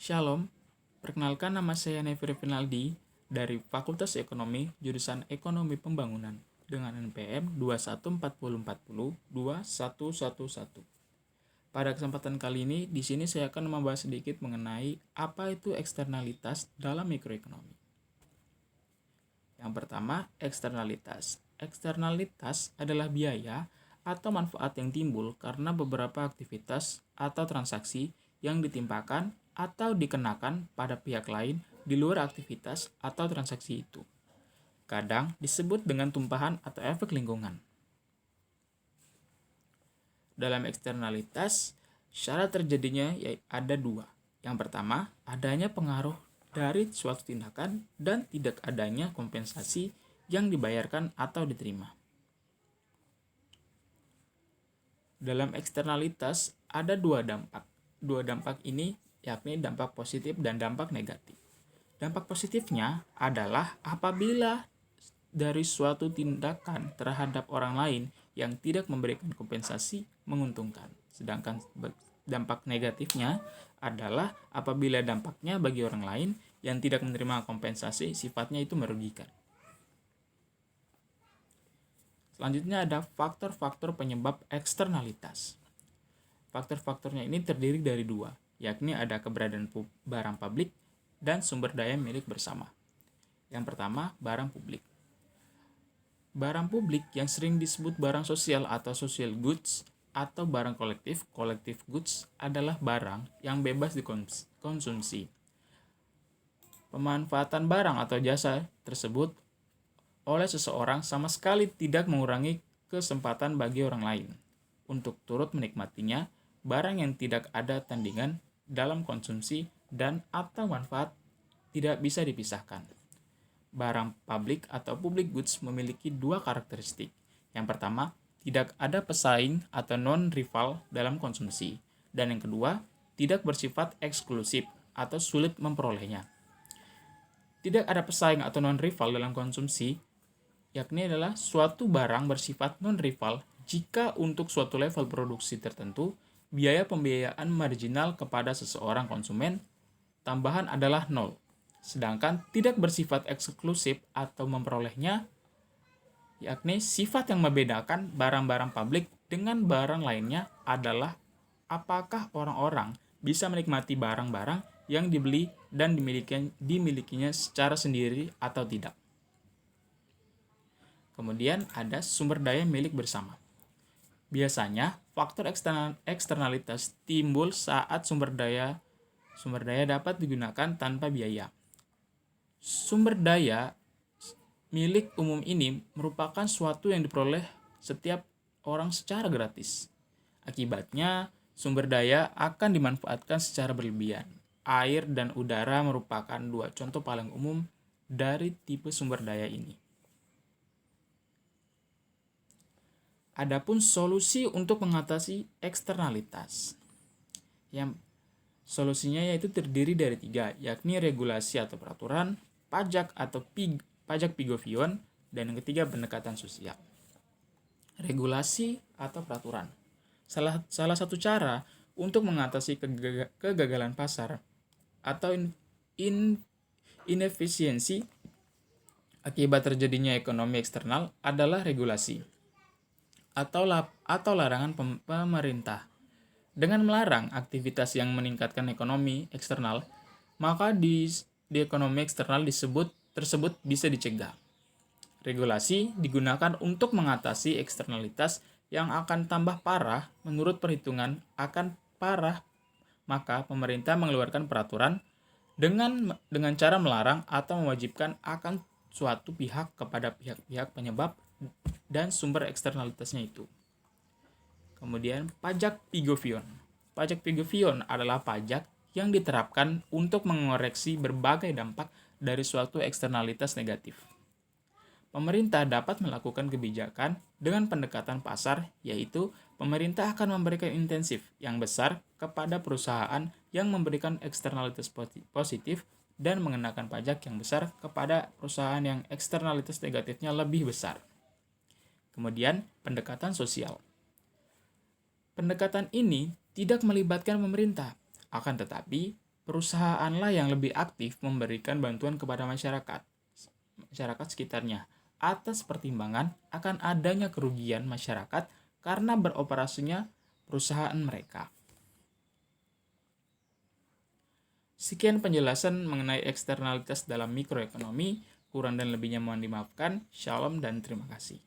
Shalom, perkenalkan nama saya Nevi Finaldi dari Fakultas Ekonomi jurusan Ekonomi Pembangunan dengan NPM 214040-2111. Pada kesempatan kali ini, di sini saya akan membahas sedikit mengenai apa itu eksternalitas dalam mikroekonomi. Yang pertama, eksternalitas. Eksternalitas adalah biaya atau manfaat yang timbul karena beberapa aktivitas atau transaksi yang ditimpakan atau dikenakan pada pihak lain di luar aktivitas atau transaksi itu. Kadang disebut dengan tumpahan atau efek lingkungan. Dalam eksternalitas, syarat terjadinya ada dua. Yang pertama, adanya pengaruh dari suatu tindakan dan tidak adanya kompensasi yang dibayarkan atau diterima. Dalam eksternalitas ada dua dampak. Dua dampak ini yakni dampak positif dan dampak negatif. Dampak positifnya adalah apabila dari suatu tindakan terhadap orang lain yang tidak memberikan kompensasi menguntungkan. Sedangkan dampak negatifnya adalah apabila dampaknya bagi orang lain yang tidak menerima kompensasi sifatnya itu merugikan. Selanjutnya ada faktor-faktor penyebab eksternalitas. Faktor-faktornya ini terdiri dari dua, yakni ada keberadaan barang publik dan sumber daya milik bersama. Yang pertama, barang publik. Barang publik yang sering disebut barang sosial atau social goods atau barang kolektif, collective goods, adalah barang yang bebas dikonsumsi. Pemanfaatan barang atau jasa tersebut oleh seseorang sama sekali tidak mengurangi kesempatan bagi orang lain untuk turut menikmatinya. Barang yang tidak ada tandingan dalam konsumsi dan atau manfaat tidak bisa dipisahkan. Barang publik atau public goods memiliki dua karakteristik. Yang pertama, tidak ada pesaing atau non-rival dalam konsumsi. Dan yang kedua, tidak bersifat eksklusif atau sulit memperolehnya. Tidak ada pesaing atau non-rival dalam konsumsi, yakni adalah suatu barang bersifat non-rival jika untuk suatu level produksi tertentu, biaya pembiayaan marginal kepada seseorang konsumen tambahan adalah 0. Sedangkan tidak bersifat eksklusif atau memperolehnya, yakni sifat yang membedakan barang-barang publik dengan barang lainnya adalah apakah orang-orang bisa menikmati barang-barang yang dibeli dan dimilikinya secara sendiri atau tidak. Kemudian ada sumber daya milik bersama. Biasanya, faktor eksternalitas timbul saat sumber daya dapat digunakan tanpa biaya. Sumber daya milik umum ini merupakan suatu yang diperoleh setiap orang secara gratis. Akibatnya, sumber daya akan dimanfaatkan secara berlebihan. Air dan udara merupakan dua contoh paling umum dari tipe sumber daya ini. Adapun solusi untuk mengatasi eksternalitas. Yang solusinya yaitu terdiri dari tiga, yakni regulasi atau peraturan, pajak atau pajak Pigovion, dan yang ketiga pendekatan sosial. Regulasi atau peraturan. Salah satu cara untuk mengatasi kegagalan pasar atau inefisiensi akibat terjadinya ekonomi eksternal adalah regulasi atau larangan pemerintah. Dengan melarang aktivitas yang meningkatkan ekonomi eksternal, maka di ekonomi eksternal tersebut bisa dicegah. Regulasi digunakan untuk mengatasi eksternalitas yang akan tambah parah. Menurut perhitungan akan parah, maka pemerintah mengeluarkan peraturan dengan cara melarang atau mewajibkan akan suatu pihak kepada pihak-pihak penyebab dan sumber eksternalitasnya itu. Kemudian pajak Pigovion. Pajak Pigovion adalah pajak yang diterapkan untuk mengoreksi berbagai dampak dari suatu eksternalitas negatif. Pemerintah dapat melakukan kebijakan dengan pendekatan pasar, yaitu pemerintah akan memberikan intensif yang besar kepada perusahaan yang memberikan eksternalitas positif dan mengenakan pajak yang besar kepada perusahaan yang eksternalitas negatifnya lebih besar. Kemudian, pendekatan sosial. Pendekatan ini tidak melibatkan pemerintah, akan tetapi perusahaanlah yang lebih aktif memberikan bantuan kepada masyarakat sekitarnya, atas pertimbangan akan adanya kerugian masyarakat karena beroperasinya perusahaan mereka. Sekian penjelasan mengenai eksternalitas dalam mikroekonomi. Kurang dan lebihnya mohon dimaafkan. Shalom dan terima kasih.